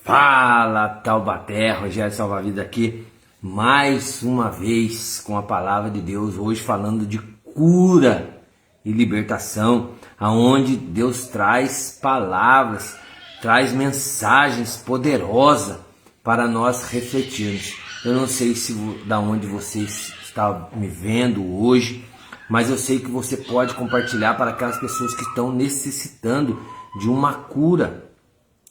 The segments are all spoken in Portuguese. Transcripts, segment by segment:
Fala, Taubaté, Rogério Salva-Vida aqui, mais uma vez com a palavra de Deus, hoje falando de cura e libertação, aonde Deus traz palavras, traz mensagens poderosas para nós refletirmos. Eu não sei da onde você está me vendo hoje, mas eu sei que você pode compartilhar para aquelas pessoas que estão necessitando de uma cura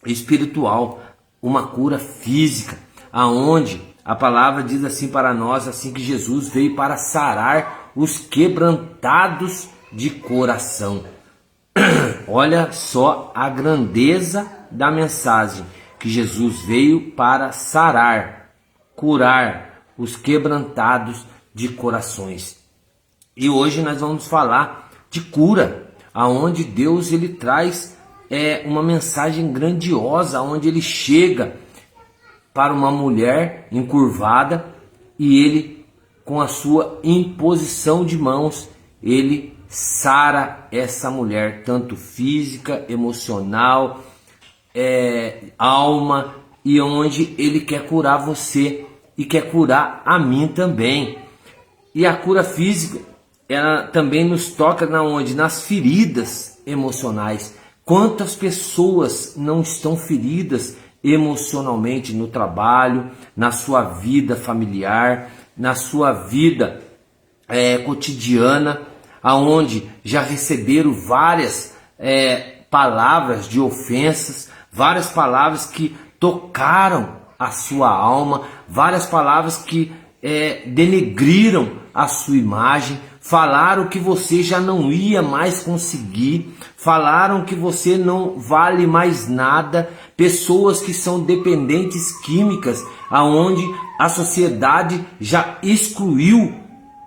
espiritual, uma cura física, aonde a palavra diz assim para nós, assim que Jesus veio para sarar os quebrantados de coração. Olha só a grandeza da mensagem, que Jesus veio para sarar, curar os quebrantados de corações. E hoje nós vamos falar de cura, aonde Deus ele traz uma mensagem grandiosa, onde ele chega para uma mulher encurvada e ele, com a sua imposição de mãos, ele sara essa mulher, tanto física, emocional, alma, e onde ele quer curar você e quer curar a mim também. E a cura física, ela também nos toca nas feridas emocionais. Quantas pessoas não estão feridas emocionalmente no trabalho, na sua vida familiar, na sua vida cotidiana, aonde já receberam várias palavras de ofensas, várias palavras que tocaram a sua alma, várias palavras que denegriram a sua imagem, falaram que você já não ia mais conseguir, falaram que você não vale mais nada, pessoas que são dependentes químicas, aonde a sociedade já excluiu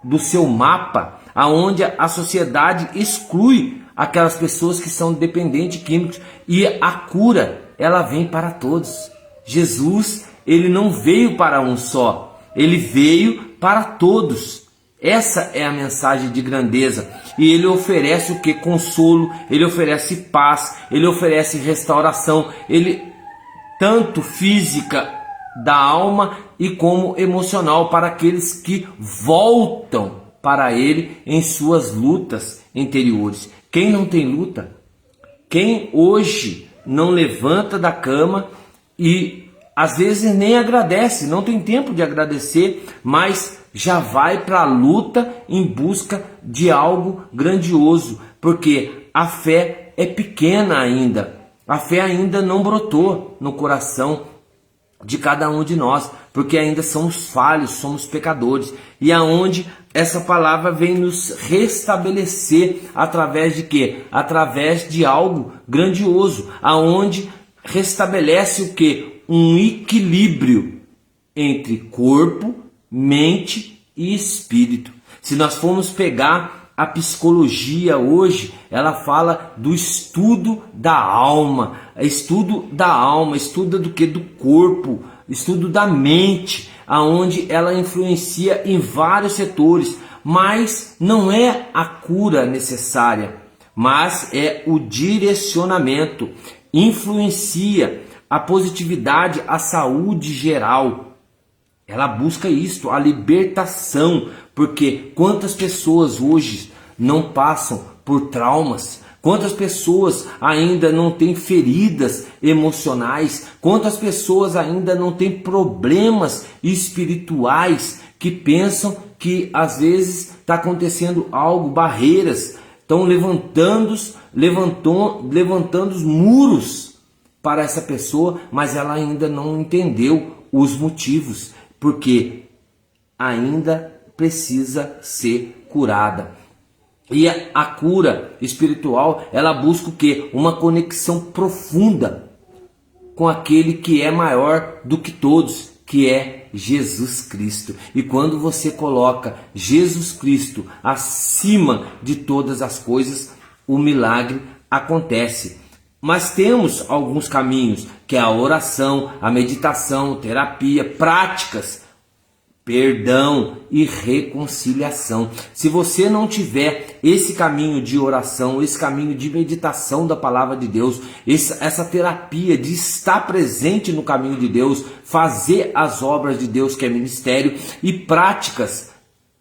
do seu mapa, aonde a sociedade exclui aquelas pessoas que são dependentes químicos, e a cura, ela vem para todos. Jesus, ele não veio para um só, ele veio para todos. Essa é a mensagem de grandeza, e ele oferece o que? Consolo, ele oferece paz, ele oferece restauração, ele tanto física da alma e como emocional para aqueles que voltam para ele em suas lutas interiores. Quem não tem luta? Quem hoje não levanta da cama e às vezes nem agradece, não tem tempo de agradecer, mas já vai para a luta em busca de algo grandioso, porque a fé é pequena ainda, a fé ainda não brotou no coração de cada um de nós, porque ainda somos falhos, somos pecadores, e aonde essa palavra vem nos restabelecer através de quê? Através de algo grandioso, aonde restabelece o quê? Um equilíbrio entre corpo, mente e espírito. Se nós formos pegar a psicologia hoje, ela fala do estudo da alma, estudo do que? Do corpo, estudo da mente, aonde ela influencia em vários setores, mas não é a cura necessária, mas é o direcionamento, influencia a positividade, a saúde geral. Ela busca isto, a libertação, porque quantas pessoas hoje não passam por traumas, quantas pessoas ainda não têm feridas emocionais, quantas pessoas ainda não têm problemas espirituais, que pensam que às vezes está acontecendo algo, barreiras, estão levantando os muros para essa pessoa, mas ela ainda não entendeu os motivos, porque ainda precisa ser curada. E a cura espiritual, ela busca o quê? Uma conexão profunda com aquele que é maior do que todos, que é Jesus Cristo. E quando você coloca Jesus Cristo acima de todas as coisas, o milagre acontece. Mas temos alguns caminhos, que é a oração, a meditação, terapia, práticas perdão e reconciliação. Se você não tiver esse caminho de oração, esse caminho de meditação da palavra de Deus, essa terapia de estar presente no caminho de Deus, fazer as obras de Deus, que é ministério, e práticas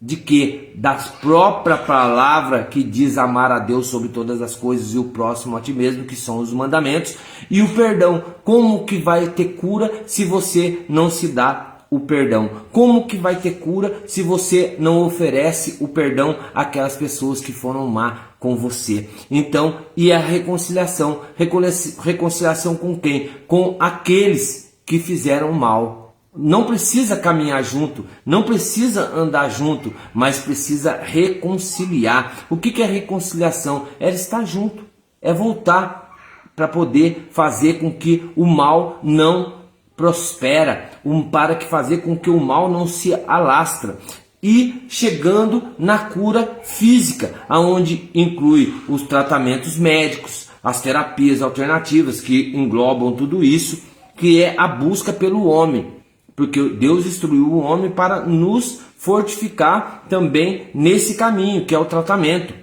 de que? Da própria palavra que diz amar a Deus sobre todas as coisas e o próximo a ti mesmo, que são os mandamentos, e o perdão. Como que vai ter cura se você não se dá o perdão? Como que vai ter cura se você não oferece o perdão àquelas pessoas que foram má com você? Então, e a reconciliação? Reconciliação com quem? Com aqueles que fizeram mal. Não precisa caminhar junto, não precisa andar junto, mas precisa reconciliar. O que é reconciliação? É estar junto, é voltar para poder fazer com que o mal não prospera, para que fazer com que o mal não se alastra. E chegando na cura física, aonde inclui os tratamentos médicos, as terapias alternativas que englobam tudo isso, que é a busca pelo homem. Porque Deus instruiu o homem para nos fortificar também nesse caminho, que é o tratamento,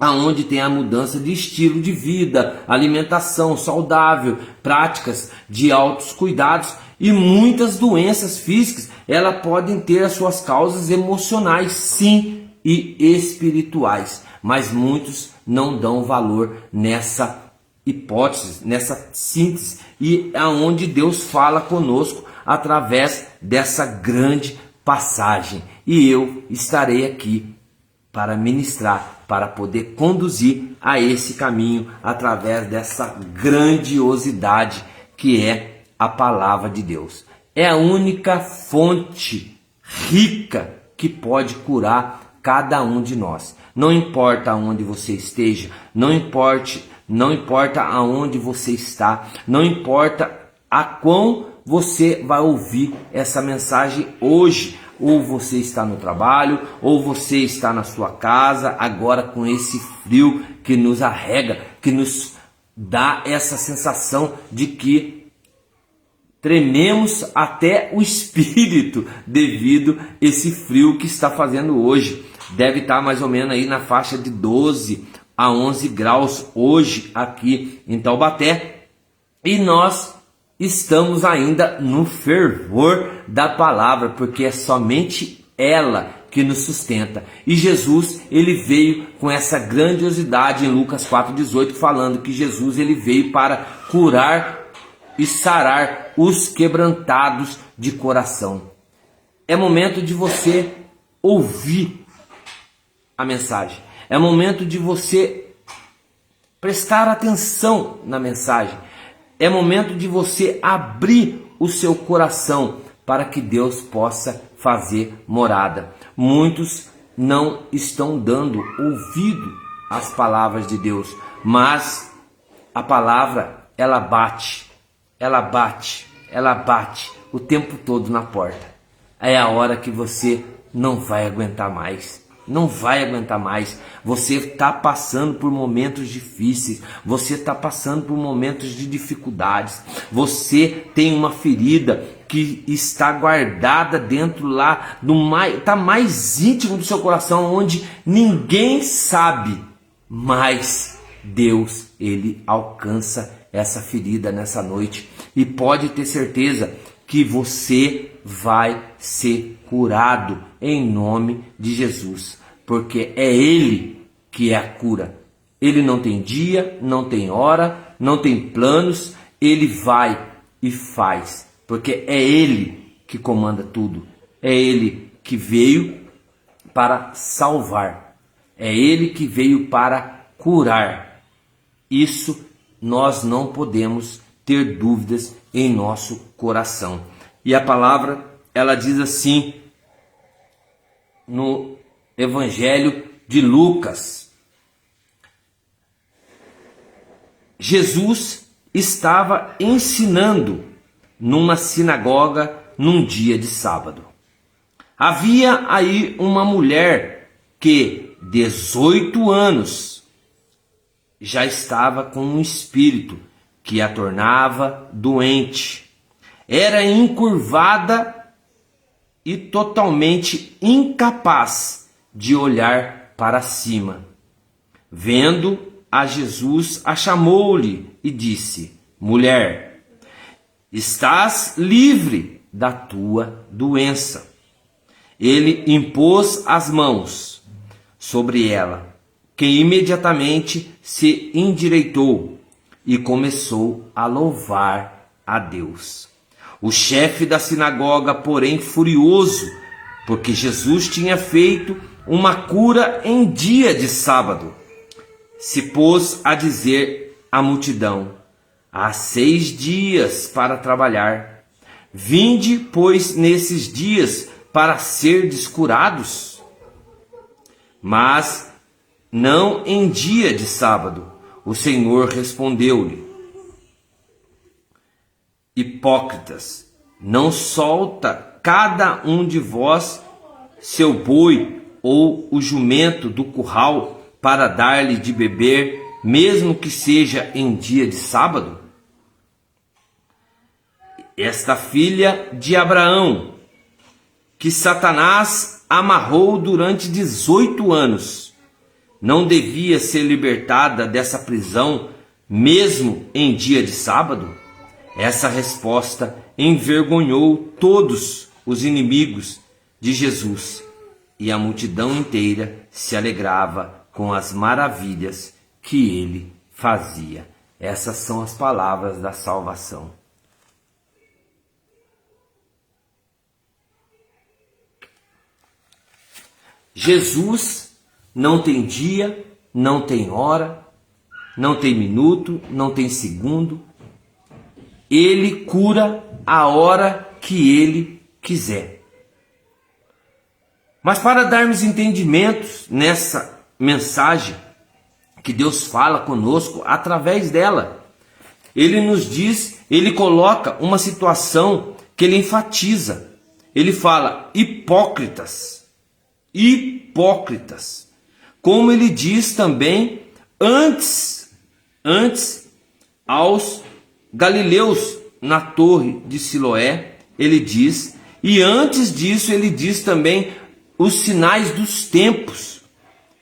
aonde tem a mudança de estilo de vida, alimentação saudável, práticas de altos cuidados, e muitas doenças físicas, elas podem ter as suas causas emocionais, sim, e espirituais, mas muitos não dão valor nessa hipótese, nessa síntese, e é onde Deus fala conosco através dessa grande passagem. E eu estarei aqui para ministrar, para poder conduzir a esse caminho através dessa grandiosidade que é a palavra de Deus. É a única fonte rica que pode curar cada um de nós. Não importa aonde você esteja, não importa aonde você está, não importa a quão você vai ouvir essa mensagem hoje, ou você está no trabalho, ou você está na sua casa, agora com esse frio que nos arrega, que nos dá essa sensação de que trememos até o espírito devido a esse frio que está fazendo hoje. Deve estar mais ou menos aí na faixa de 12 a 11 graus hoje aqui em Taubaté, e nós estamos ainda no fervor da palavra, porque é somente ela que nos sustenta. E Jesus, ele veio com essa grandiosidade em Lucas 4,18, falando que Jesus, ele veio para curar e sarar os quebrantados de coração. É momento de você ouvir a mensagem. É momento de você prestar atenção na mensagem. É momento de você abrir o seu coração para que Deus possa fazer morada. Muitos não estão dando ouvido às palavras de Deus, mas a palavra, ela bate o tempo todo na porta. É a hora que você não vai aguentar mais. Não vai aguentar mais. Você está passando por momentos difíceis, você está passando por momentos de dificuldades, você tem uma ferida que está guardada dentro lá, está mais íntimo do seu coração, onde ninguém sabe, mas Deus, ele alcança essa ferida nessa noite, e pode ter certeza que você vai ser curado em nome de Jesus, porque é Ele que é a cura. Ele não tem dia, não tem hora, não tem planos, Ele vai e faz, porque é Ele que comanda tudo, é Ele que veio para salvar, é Ele que veio para curar. Isso nós não podemos ter dúvidas em nosso coração. E a palavra, ela diz assim no Evangelho de Lucas: Jesus estava ensinando numa sinagoga num dia de sábado. Havia aí uma mulher que 18 anos já estava com um espírito que a tornava doente. Era encurvada e totalmente incapaz de olhar para cima. Vendo a Jesus, a chamou-lhe e disse: Mulher, estás livre da tua doença. Ele impôs as mãos sobre ela, que imediatamente se endireitou e começou a louvar a Deus. O chefe da sinagoga, porém, furioso, porque Jesus tinha feito uma cura em dia de sábado, se pôs a dizer à multidão: há 6 dias para trabalhar. Vinde, pois, nesses dias para serdes curados, mas não em dia de sábado. O Senhor respondeu-lhe: Hipócritas, não solta cada um de vós seu boi ou o jumento do curral para dar-lhe de beber, mesmo que seja em dia de sábado? Esta filha de Abraão, que Satanás amarrou durante 18 anos, não devia ser libertada dessa prisão, mesmo em dia de sábado? Essa resposta envergonhou todos os inimigos de Jesus, e a multidão inteira se alegrava com as maravilhas que ele fazia. Essas são as palavras da salvação. Jesus não tem dia, não tem hora, não tem minuto, não tem segundo. Ele cura a hora que ele quiser. Mas para darmos entendimentos nessa mensagem que Deus fala conosco através dela, ele nos diz, ele coloca uma situação que ele enfatiza. Ele fala: hipócritas, hipócritas. Como ele diz também antes aos galileus na torre de Siloé, ele diz, e antes disso ele diz também os sinais dos tempos.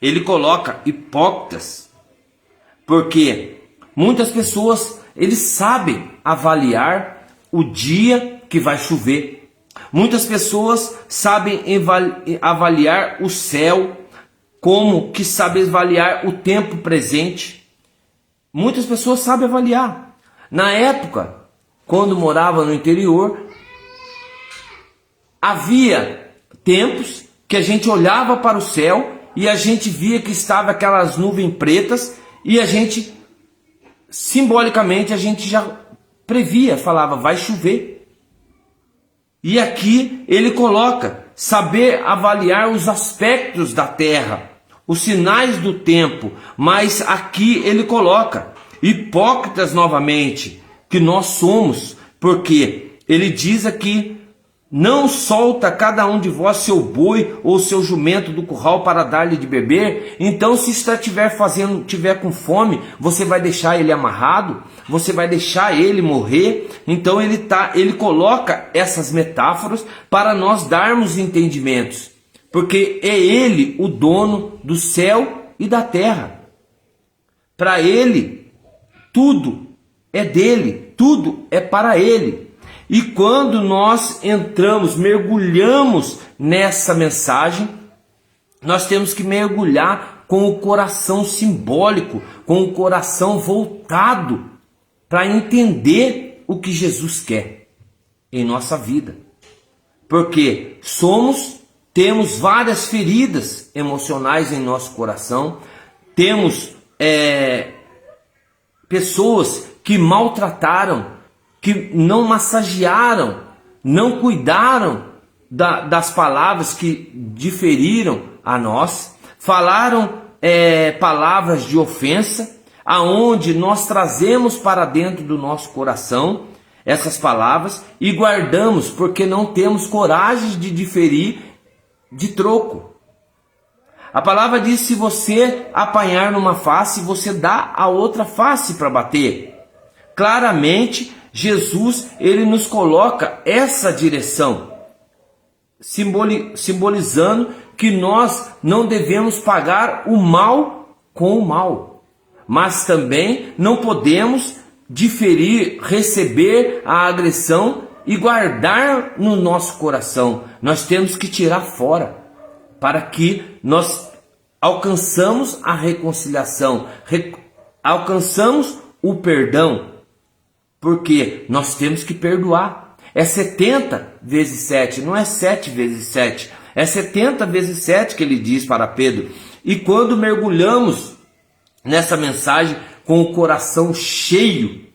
Ele coloca hipócritas, porque muitas pessoas, eles sabem avaliar o dia que vai chover. Muitas pessoas sabem avaliar o céu, como que sabem avaliar o tempo presente. Muitas pessoas sabem avaliar. Na época, quando morava no interior, havia tempos que a gente olhava para o céu e a gente via que estava aquelas nuvens pretas e a gente, simbolicamente, a gente já previa, falava, vai chover. E aqui ele coloca, saber avaliar os aspectos da terra, os sinais do tempo, mas aqui ele coloca, hipócritas novamente, que nós somos, porque ele diz aqui, não solta cada um de vós seu boi ou seu jumento do curral para dar-lhe de beber. Então, se tiver com fome, você vai deixar ele amarrado? Você vai deixar ele morrer? Então ele coloca essas metáforas para nós darmos entendimentos, porque é ele o dono do céu e da terra. Para ele, tudo é dele, tudo é para ele. E quando nós entramos, mergulhamos nessa mensagem, nós temos que mergulhar com o coração simbólico, com o coração voltado para entender o que Jesus quer em nossa vida. Porque temos várias feridas emocionais em nosso coração, temos pessoas que maltrataram, que não massagearam, não cuidaram das palavras que diferiram a nós, falaram palavras de ofensa, aonde nós trazemos para dentro do nosso coração essas palavras e guardamos, porque não temos coragem de diferir de troco. A palavra diz, se você apanhar numa face, você dá a outra face para bater. Claramente, Jesus, ele nos coloca essa direção. simbolizando que nós não devemos pagar o mal com o mal, mas também não podemos receber a agressão e guardar no nosso coração. Nós temos que tirar fora, para que nós alcançamos a reconciliação, alcançamos o perdão, porque nós temos que perdoar. É 70 vezes 7, não é 7 vezes 7, é 70 vezes 7 que ele diz para Pedro. E quando mergulhamos nessa mensagem com o coração cheio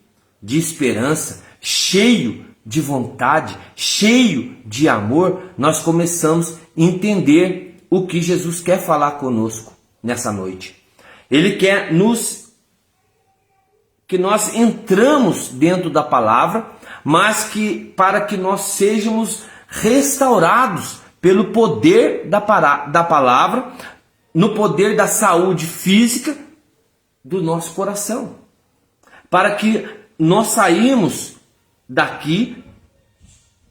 de esperança, cheio de vontade, cheio de amor, nós começamos a entender o que Jesus quer falar conosco nessa noite. Ele quer que nós entramos dentro da palavra, mas para que nós sejamos restaurados pelo poder da palavra, no poder da saúde física do nosso coração, para que nós saímos daqui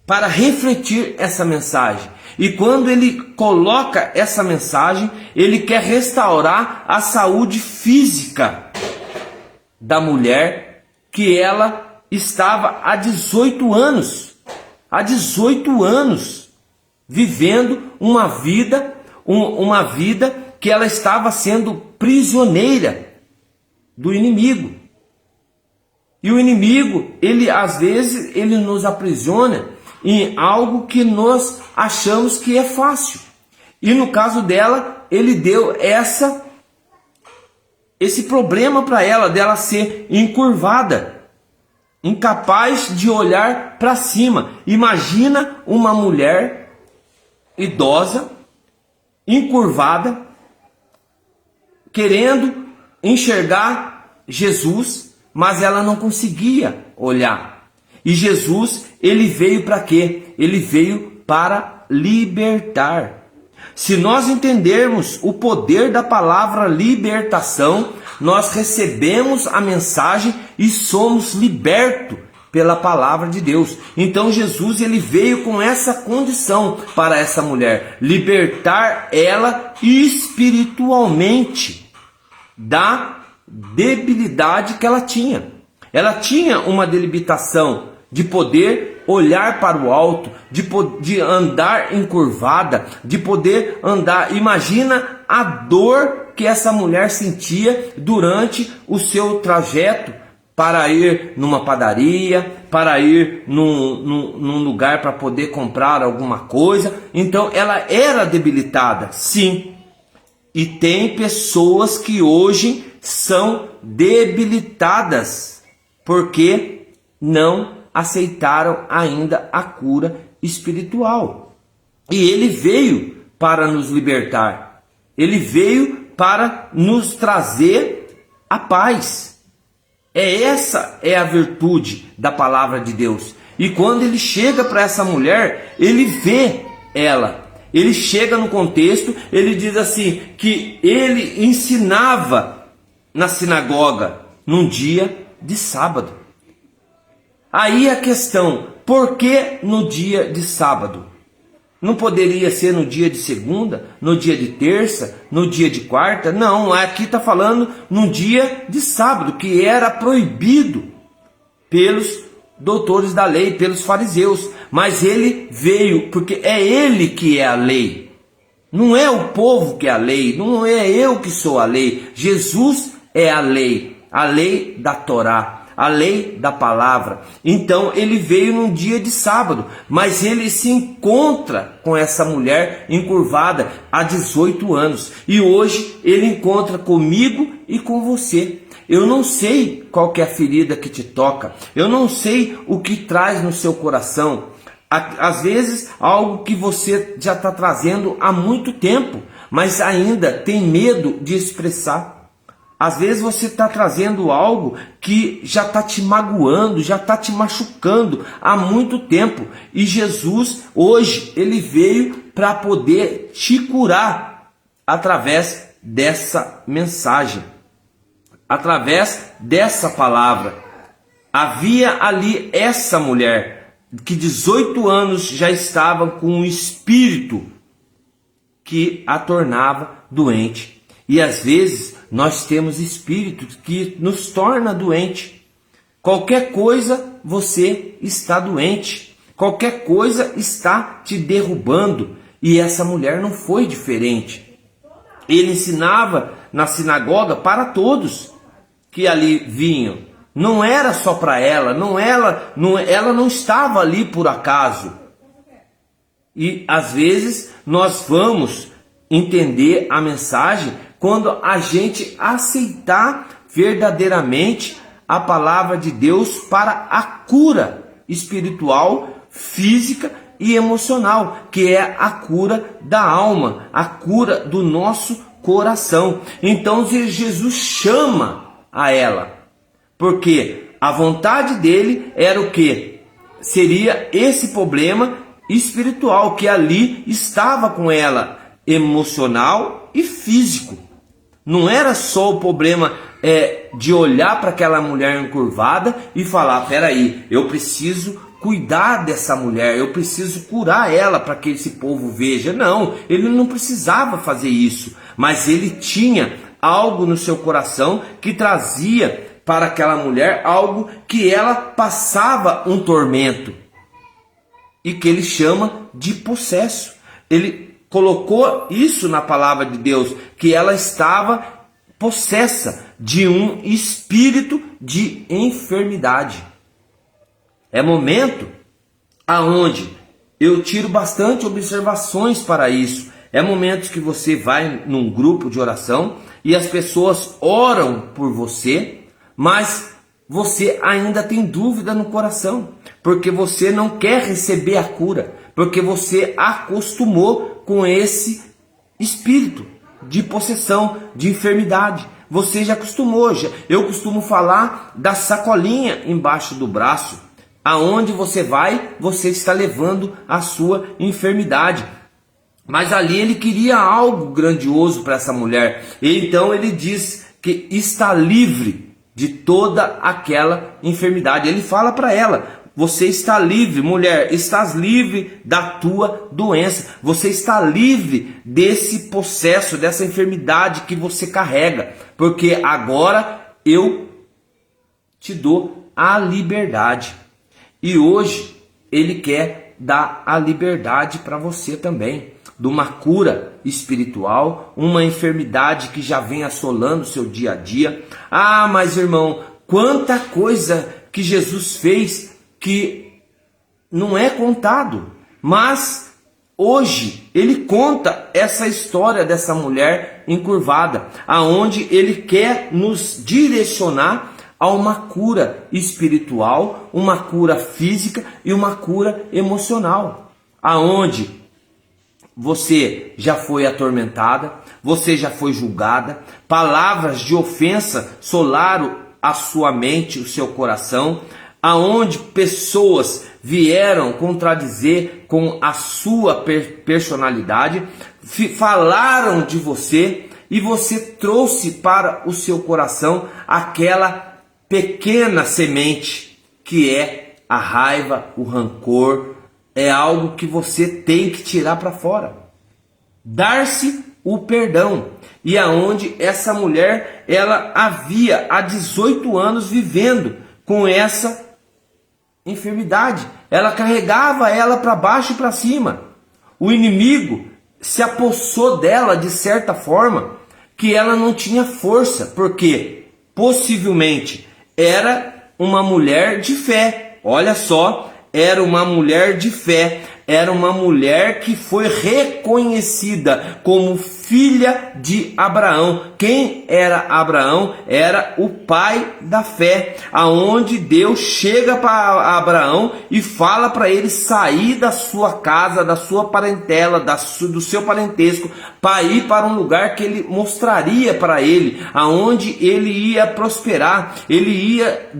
para refletir essa mensagem. E quando ele coloca essa mensagem, ele quer restaurar a saúde física da mulher, que ela estava há 18 anos vivendo uma vida que ela estava sendo prisioneira do inimigo. E o inimigo, às vezes, ele nos aprisiona em algo que nós achamos que é fácil. E no caso dela, ele deu esse problema para ela, dela ser encurvada, incapaz de olhar para cima. Imagina uma mulher idosa, encurvada, querendo enxergar Jesus, mas ela não conseguia olhar. E Jesus, ele veio para quê? Ele veio para libertar. Se nós entendermos o poder da palavra libertação, nós recebemos a mensagem e somos libertos pela palavra de Deus. Então Jesus, ele veio com essa condição para essa mulher, libertar ela espiritualmente da debilidade que ela tinha. Ela tinha uma debilitação de poder olhar para o alto, de andar encurvada, de poder andar. Imagina a dor que essa mulher sentia durante o seu trajeto para ir numa padaria, para ir num lugar para poder comprar alguma coisa. Então ela era debilitada, sim. E tem pessoas que hoje são debilitadas porque não aceitaram ainda a cura espiritual. E ele veio para nos libertar. Ele veio para nos trazer a paz. Essa é a virtude da palavra de Deus. E quando ele chega para essa mulher, ele vê ela. Ele chega no contexto, ele diz assim, que ele ensinava na sinagoga num dia de sábado. Aí a questão, por que no dia de sábado? Não poderia ser no dia de segunda, no dia de terça, no dia de quarta? Não, aqui está falando no dia de sábado, que era proibido pelos doutores da lei, pelos fariseus. Mas ele veio, porque é ele que é a lei. Não é o povo que é a lei, não é eu que sou a lei. Jesus é a lei da Torá, a lei da palavra. Então ele veio num dia de sábado, mas ele se encontra com essa mulher encurvada há 18 anos. E hoje ele encontra comigo e com você. Eu não sei qual que é a ferida que te toca, eu não sei o que traz no seu coração. Às vezes algo que você já está trazendo há muito tempo, mas ainda tem medo de expressar. Às vezes você está trazendo algo que já está te magoando, já está te machucando há muito tempo. E Jesus, hoje, ele veio para poder te curar através dessa mensagem, através dessa palavra. Havia ali essa mulher que 18 anos já estava com um espírito que a tornava doente. E às vezes nós temos espíritos que nos torna doente. Qualquer coisa você está doente. Qualquer coisa está te derrubando. E essa mulher não foi diferente. Ele ensinava na sinagoga para todos que ali vinham. Não era só para ela, ela não estava ali por acaso. E às vezes nós vamos entender a mensagem quando a gente aceitar verdadeiramente a palavra de Deus para a cura espiritual, física e emocional, que é a cura da alma, a cura do nosso coração. Então Jesus chama a ela, porque a vontade dele era o que? Seria esse problema espiritual que ali estava com ela, emocional e físico. Não era só o problema de olhar para aquela mulher encurvada e falar, peraí, eu preciso cuidar dessa mulher, eu preciso curar ela para que esse povo veja. Não, ele não precisava fazer isso, mas ele tinha algo no seu coração que trazia para aquela mulher algo que ela passava um tormento e que ele chama de possesso. Ele colocou isso na palavra de Deus, que ela estava possessa de um espírito de enfermidade. É momento aonde eu tiro bastante observações para isso. É momentos que você vai num grupo de oração e as pessoas oram por você, mas você ainda tem dúvida no coração, porque você não quer receber a cura, porque você acostumou com esse espírito de possessão, de enfermidade. Você já acostumou. Eu costumo falar da sacolinha embaixo do braço. Aonde você vai, você está levando a sua enfermidade. Mas ali ele queria algo grandioso para essa mulher. E então ele diz que está livre de toda aquela enfermidade. Ele fala para ela, você está livre, mulher, estás livre da tua doença. Você está livre desse processo, dessa enfermidade que você carrega. Porque agora eu te dou a liberdade. E hoje ele quer dar a liberdade para você também, de uma cura espiritual, uma enfermidade que já vem assolando o seu dia a dia. Ah, mas irmão, quanta coisa que Jesus fez que não é contado. Mas hoje ele conta essa história dessa mulher encurvada, aonde ele quer nos direcionar a uma cura espiritual, uma cura física e uma cura emocional, aonde você já foi atormentada, você já foi julgada, palavras de ofensa solaram a sua mente, o seu coração, aonde pessoas vieram contradizer com a sua personalidade, falaram de você e você trouxe para o seu coração aquela pequena semente que é a raiva, o rancor. É algo que você tem que tirar para fora. Dar-se o perdão. E aonde essa mulher, ela havia há 18 anos vivendo com essa enfermidade. Ela carregava ela para baixo e para cima. O inimigo se apossou dela de certa forma que ela não tinha força, porque possivelmente era uma mulher de fé. Olha só, era uma mulher de fé, era uma mulher que foi reconhecida como filha de Abraão. Quem era Abraão? Era o pai da fé, aonde Deus chega para Abraão e fala para ele sair da sua casa, da sua parentela, do seu parentesco, para ir para um lugar que ele mostraria para ele, aonde ele ia prosperar, ele ia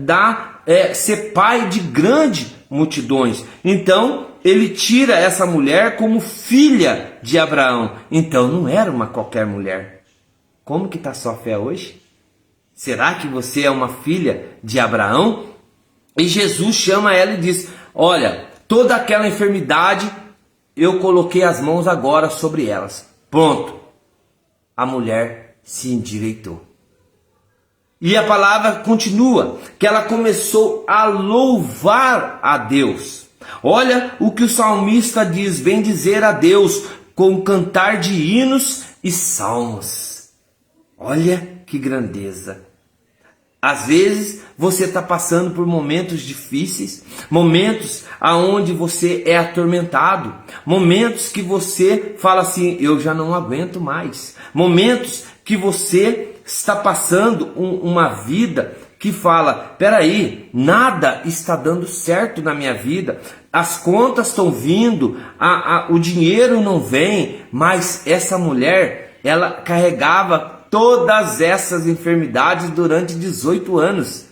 ser pai de grande multidões. Então ele tira essa mulher como filha de Abraão. Então não era uma qualquer mulher. Como que está sua fé hoje? Será que você é uma filha de Abraão? E Jesus chama ela e diz, olha, toda aquela enfermidade, eu coloquei as mãos agora sobre elas. Pronto. A mulher se endireitou. E a palavra continua, que ela começou a louvar a Deus. Olha o que o salmista diz: bem dizer a Deus com cantar de hinos e salmos. Olha que grandeza. Às vezes você está passando por momentos difíceis, momentos aonde você é atormentado, momentos que você fala assim, eu já não aguento mais, momentos que você está passando uma vida que fala, peraí, nada está dando certo na minha vida, as contas estão vindo, o dinheiro não vem, mas essa mulher, ela carregava todas essas enfermidades durante 18 anos.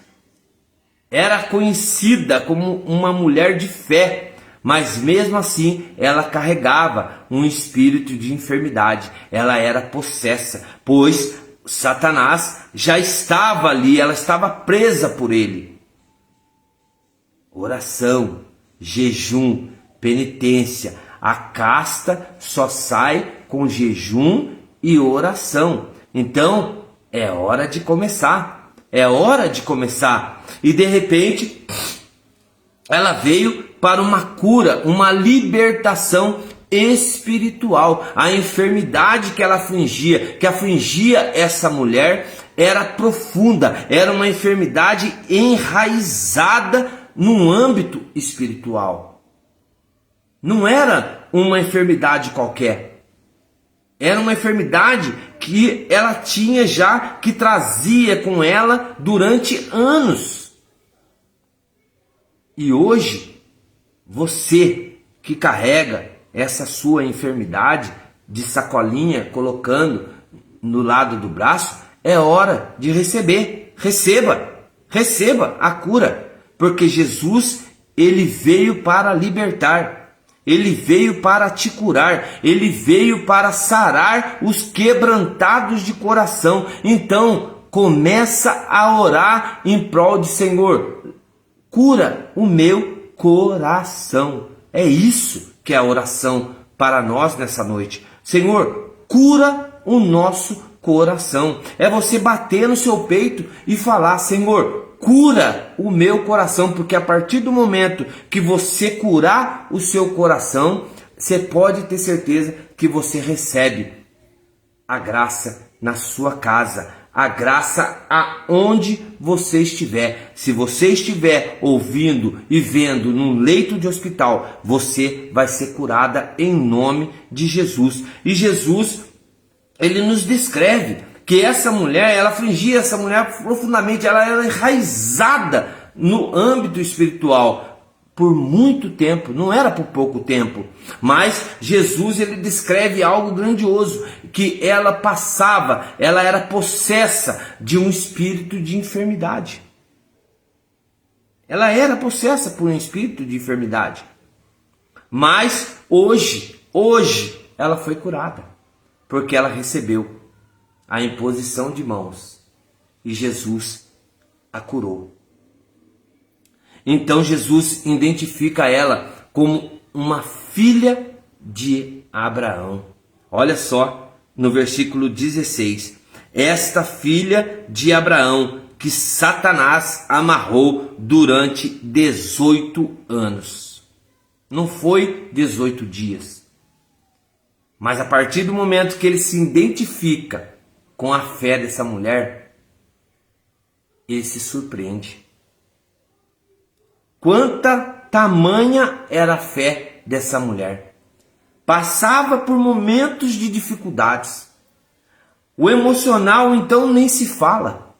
Era conhecida como uma mulher de fé, mas mesmo assim ela carregava um espírito de enfermidade. Ela era possessa, pois Satanás já estava ali, ela estava presa por ele. Oração, jejum, penitência. A casta só sai com jejum e oração. Então, é hora de começar. É hora de começar. E de repente, ela veio para uma cura, uma libertação espiritual. A enfermidade que ela afligia, que afligia essa mulher, era profunda. Era uma enfermidade enraizada no âmbito espiritual. Não era uma enfermidade qualquer. Era uma enfermidade que ela tinha já, que trazia com ela durante anos. E hoje, você que carrega essa sua enfermidade de sacolinha, colocando no lado do braço, é hora de receber. Receba a cura, porque Jesus, ele veio para libertar. Ele veio para te curar, ele veio para sarar os quebrantados de coração. Então, começa a orar em prol de Senhor, cura o meu coração. É isso que é a oração para nós nessa noite. Senhor, cura o nosso coração. É você bater no seu peito e falar, Senhor, cura o meu coração, porque a partir do momento que você curar o seu coração, você pode ter certeza que você recebe a graça na sua casa, a graça aonde você estiver. Se você estiver ouvindo e vendo num leito de hospital, você vai ser curada em nome de Jesus. E Jesus, ele nos descreve que essa mulher, ela afligia essa mulher profundamente, ela era enraizada no âmbito espiritual por muito tempo, não era por pouco tempo, mas Jesus, ele descreve algo grandioso, que ela passava, ela era possessa de um espírito de enfermidade. Ela era possessa por um espírito de enfermidade, mas hoje ela foi curada, porque ela recebeu a imposição de mãos e Jesus a curou. Então Jesus identifica ela como uma filha de Abraão. Olha só no versículo 16: esta filha de Abraão que Satanás amarrou durante 18 anos. Não foi 18 dias, mas a partir do momento que ele se identifica com a fé dessa mulher, ele se surpreende. Quanta tamanha era a fé dessa mulher. Passava por momentos de dificuldades. O emocional, então, nem se fala.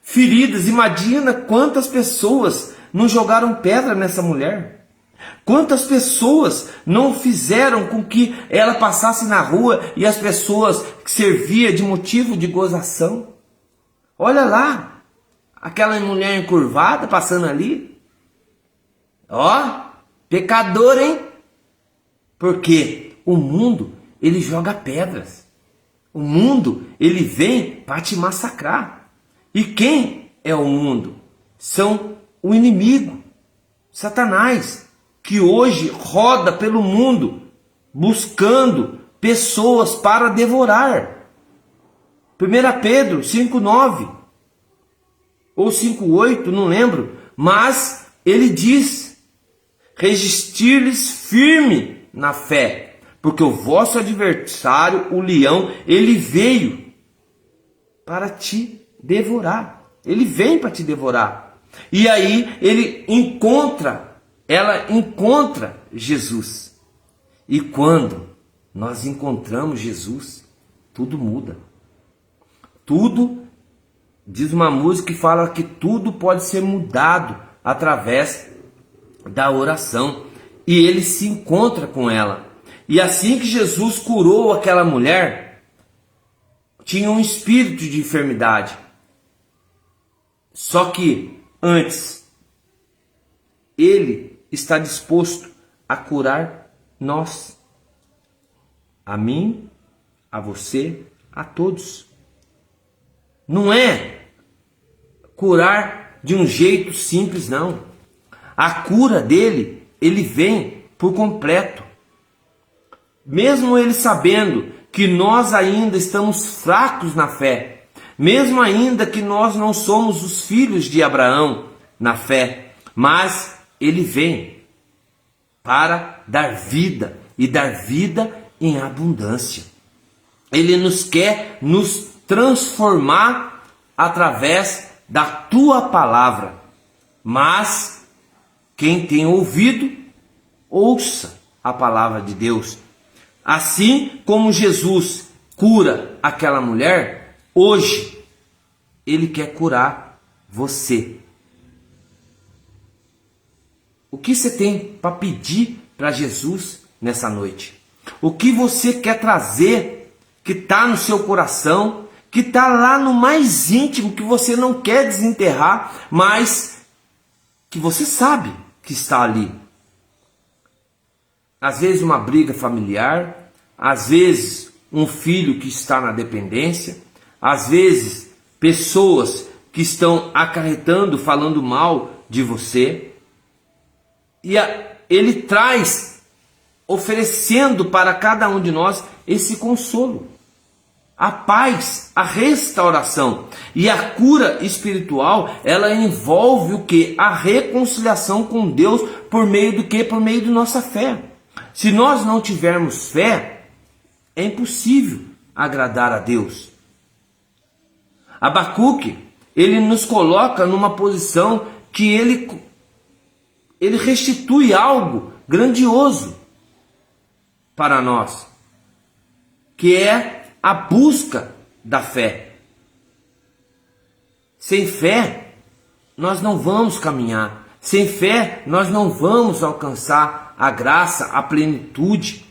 Feridas, imagina quantas pessoas não jogaram pedra nessa mulher. Quantas pessoas não fizeram com que ela passasse na rua e as pessoas que servia de motivo de gozação? Olha lá, aquela mulher encurvada passando ali. Ó, pecador, hein? Porque o mundo, ele joga pedras. O mundo, ele vem para te massacrar. E quem é o mundo? São o inimigo, Satanás, que hoje roda pelo mundo buscando pessoas para devorar. 1 Pedro 5,9 ou 5,8, não lembro, mas ele diz: resistir-lhes firme na fé, porque o vosso adversário, o leão, ele veio para te devorar. Ele vem para te devorar. E aí ela encontra Jesus. E quando nós encontramos Jesus, tudo muda. Tudo, diz uma música que fala que tudo pode ser mudado através da oração. E ele se encontra com ela. E assim que Jesus curou aquela mulher, tinha um espírito de enfermidade. Só que antes, ele está disposto a curar nós. A mim, a você, a todos. Não é curar de um jeito simples, não. A cura dele, ele vem por completo. Mesmo ele sabendo que nós ainda estamos fracos na fé, mesmo ainda que nós não somos os filhos de Abraão na fé, mas ele vem para dar vida e dar vida em abundância. Ele nos quer nos transformar através da tua palavra. Mas quem tem ouvido, ouça a palavra de Deus. Assim como Jesus cura aquela mulher, hoje ele quer curar você. O que você tem para pedir para Jesus nessa noite? O que você quer trazer que está no seu coração, que está lá no mais íntimo, que você não quer desenterrar, mas que você sabe que está ali? Às vezes uma briga familiar, às vezes um filho que está na dependência, às vezes pessoas que estão acarretando, falando mal de você. E ele traz, oferecendo para cada um de nós esse consolo, a paz, a restauração. E a cura espiritual, ela envolve o que? A reconciliação com Deus por meio do que? Por meio de nossa fé. Se nós não tivermos fé, é impossível agradar a Deus. Abacuque, ele nos coloca numa posição que ele restitui algo grandioso para nós, que é a busca da fé. Sem fé, nós não vamos caminhar. Sem fé, nós não vamos alcançar a graça, a plenitude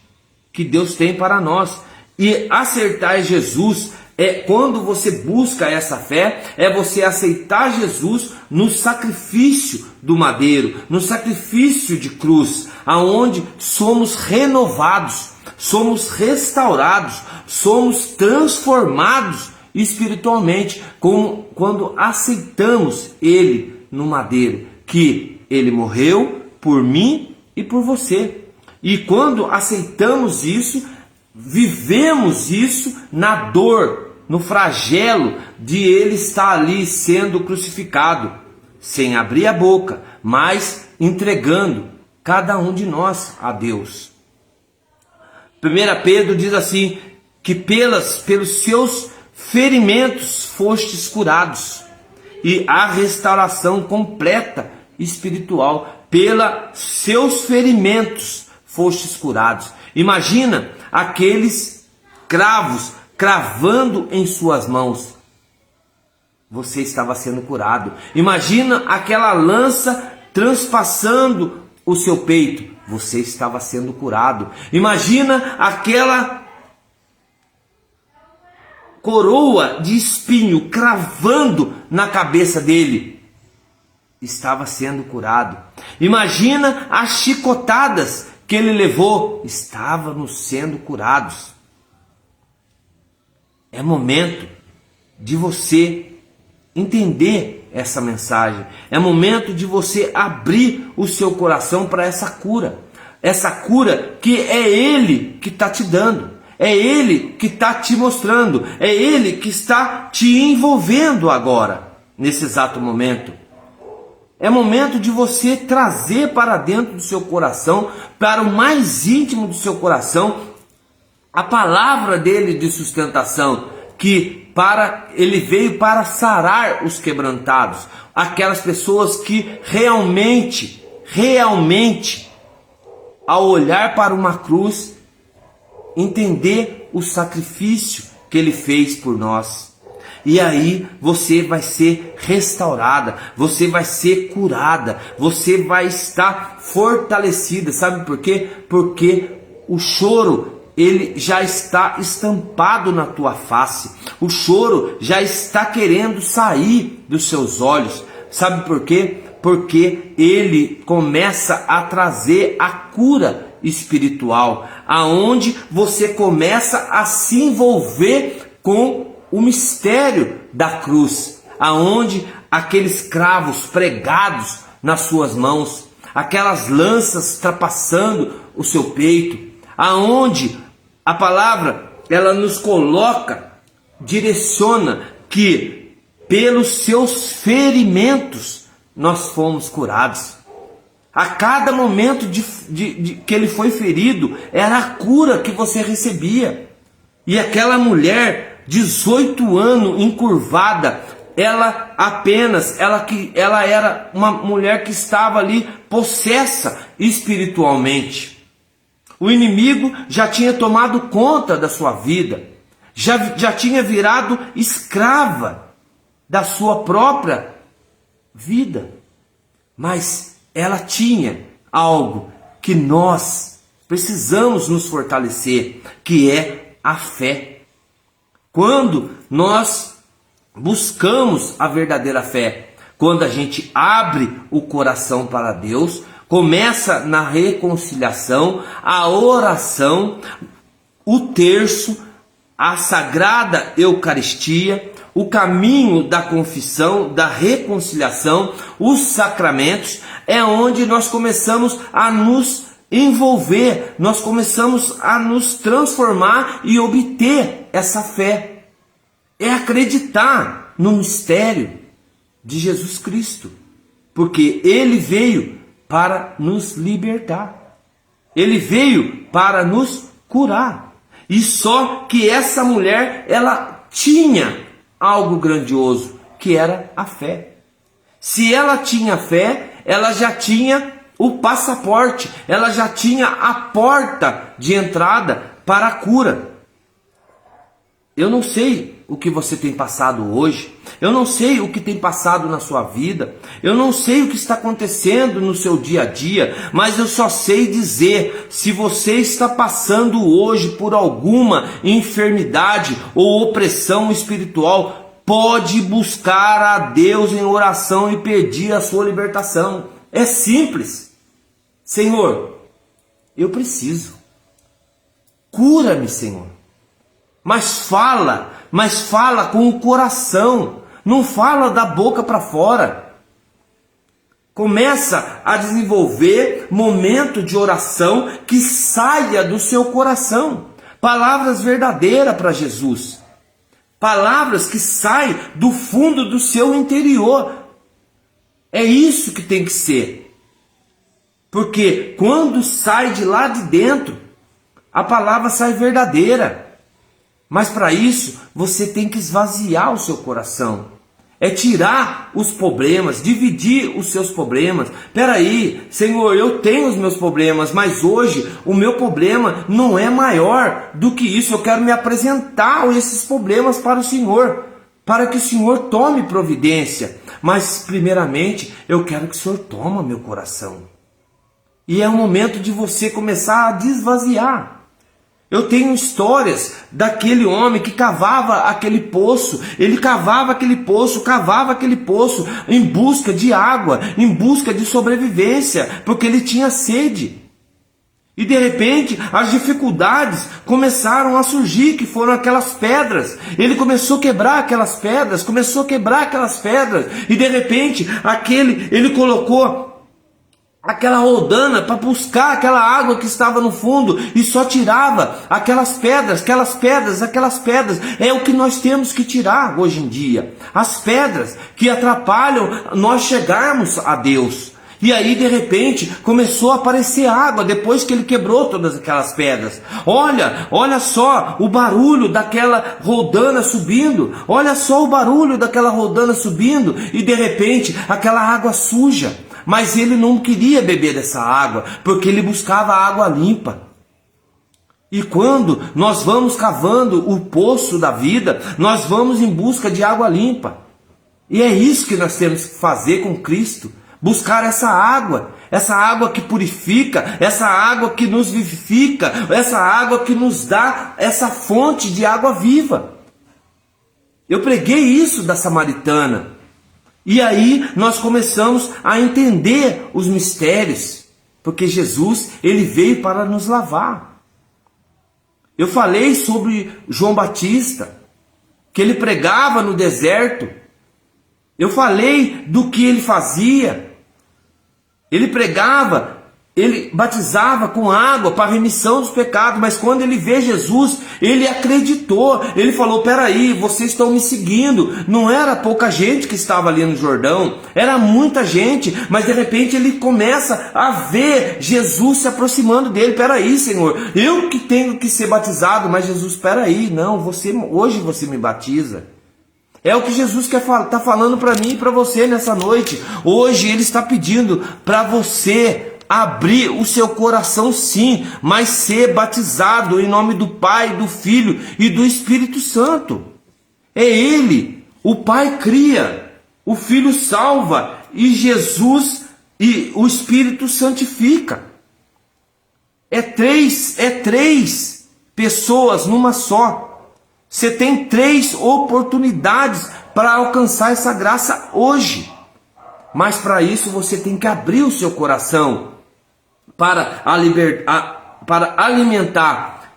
que Deus tem para nós. E acertar Jesus é quando você busca essa fé, é você aceitar Jesus no sacrifício do madeiro, no sacrifício de cruz, aonde somos renovados, somos restaurados, somos transformados espiritualmente, como quando aceitamos Ele no madeiro, que Ele morreu por mim e por você. E quando aceitamos isso, vivemos isso na dor, no flagelo de Ele estar ali sendo crucificado, sem abrir a boca, mas entregando cada um de nós a Deus. 1 Pedro diz assim, que pelos seus ferimentos fostes curados, e a restauração completa espiritual, pelos seus ferimentos fostes curados. Imagina aqueles cravos cravando em suas mãos. Você estava sendo curado. Imagina aquela lança transpassando o seu peito. Você estava sendo curado. Imagina aquela coroa de espinho cravando na cabeça dele. Estava sendo curado. Imagina as chicotadas que ele levou. Estávamos sendo curados. É momento de você entender essa mensagem. É momento de você abrir o seu coração para essa cura. Essa cura que é Ele que está te dando. É Ele que está te mostrando. É Ele que está te envolvendo agora, nesse exato momento. É momento de você trazer para dentro do seu coração, para o mais íntimo do seu coração, a palavra dele de sustentação, que ele veio para sarar os quebrantados, aquelas pessoas que realmente, ao olhar para uma cruz, entender o sacrifício que ele fez por nós. E aí você vai ser restaurada, você vai ser curada, você vai estar fortalecida. Sabe por quê? Porque o choro, ele já está estampado na tua face. O choro já está querendo sair dos seus olhos. Sabe por quê? Porque ele começa a trazer a cura espiritual, aonde você começa a se envolver com o mistério da cruz, aonde aqueles cravos pregados nas suas mãos, aquelas lanças trapassando o seu peito, aonde a palavra ela nos coloca, direciona que pelos seus ferimentos nós fomos curados. A cada momento que ele foi ferido, era a cura que você recebia. E aquela mulher, 18 anos, encurvada, ela era uma mulher que estava ali possessa espiritualmente. O inimigo já tinha tomado conta da sua vida, já tinha virado escrava da sua própria vida. Mas ela tinha algo que nós precisamos nos fortalecer, que é a fé. Quando nós buscamos a verdadeira fé, quando a gente abre o coração para Deus, começa na reconciliação, a oração, o terço, a sagrada Eucaristia, o caminho da confissão, da reconciliação, os sacramentos, é onde nós começamos a nos envolver, nós começamos a nos transformar e obter essa fé. É acreditar no mistério de Jesus Cristo, porque ele veio para nos libertar, ele veio para nos curar. E só que essa mulher, ela tinha algo grandioso, que era a fé. Se ela tinha fé, ela já tinha o passaporte, ela já tinha a porta de entrada para a cura. Eu não sei o que você tem passado hoje, eu não sei o que tem passado na sua vida, eu não sei o que está acontecendo no seu dia a dia, mas eu só sei dizer, se você está passando hoje por alguma enfermidade ou opressão espiritual, pode buscar a Deus em oração e pedir a sua libertação. É simples. Senhor, eu preciso. Cura-me, Senhor. Mas fala com o coração. Não fala da boca para fora. Começa a desenvolver momento de oração que saia do seu coração. Palavras verdadeiras para Jesus. Palavras que saem do fundo do seu interior. É isso que tem que ser. Porque quando sai de lá de dentro, a palavra sai verdadeira. Mas para isso, você tem que esvaziar o seu coração. É tirar os problemas, dividir os seus problemas. Peraí, Senhor, eu tenho os meus problemas, mas hoje o meu problema não é maior do que isso. Eu quero me apresentar esses problemas para o Senhor, para que o Senhor tome providência. Mas primeiramente, eu quero que o Senhor tome meu coração. E é o momento de você começar a desvaziar. Eu tenho histórias daquele homem que cavava aquele poço. Ele cavava aquele poço em busca de água, em busca de sobrevivência, porque ele tinha sede. E de repente as dificuldades começaram a surgir, que foram aquelas pedras. Ele começou a quebrar aquelas pedras, e de repente ele colocou aquela roldana para buscar aquela água que estava no fundo e só tirava aquelas pedras. É o que nós temos que tirar hoje em dia. As pedras que atrapalham nós chegarmos a Deus. E aí de repente começou a aparecer água depois que ele quebrou todas aquelas pedras. Olha só o barulho daquela roldana subindo. E de repente aquela água suja. Mas ele não queria beber dessa água, porque ele buscava água limpa. E quando nós vamos cavando o poço da vida, nós vamos em busca de água limpa. E é isso que nós temos que fazer com Cristo. Buscar essa água que purifica, essa água que nos vivifica, essa água que nos dá essa fonte de água viva. Eu preguei isso da samaritana. E aí nós começamos a entender os mistérios, porque Jesus, ele veio para nos lavar. Eu falei sobre João Batista, que ele pregava no deserto. Eu falei do que ele fazia. Ele pregava, ele batizava com água para remissão dos pecados, mas quando ele vê Jesus, ele acreditou. Ele falou: peraí, vocês estão me seguindo. Não era pouca gente que estava ali no Jordão, era muita gente, mas de repente ele começa a ver Jesus se aproximando dele. Peraí, Senhor, eu que tenho que ser batizado, mas Jesus, peraí, não, hoje você me batiza. É o que Jesus está falando para mim e para você nessa noite. Hoje Ele está pedindo para você abrir o seu coração, sim, mas ser batizado em nome do Pai, do Filho e do Espírito Santo. É Ele. O Pai cria, o Filho salva e Jesus e o Espírito santifica. É três pessoas numa só. Você tem 3 oportunidades para alcançar essa graça hoje. Mas para isso você tem que abrir o seu coração para alimentar,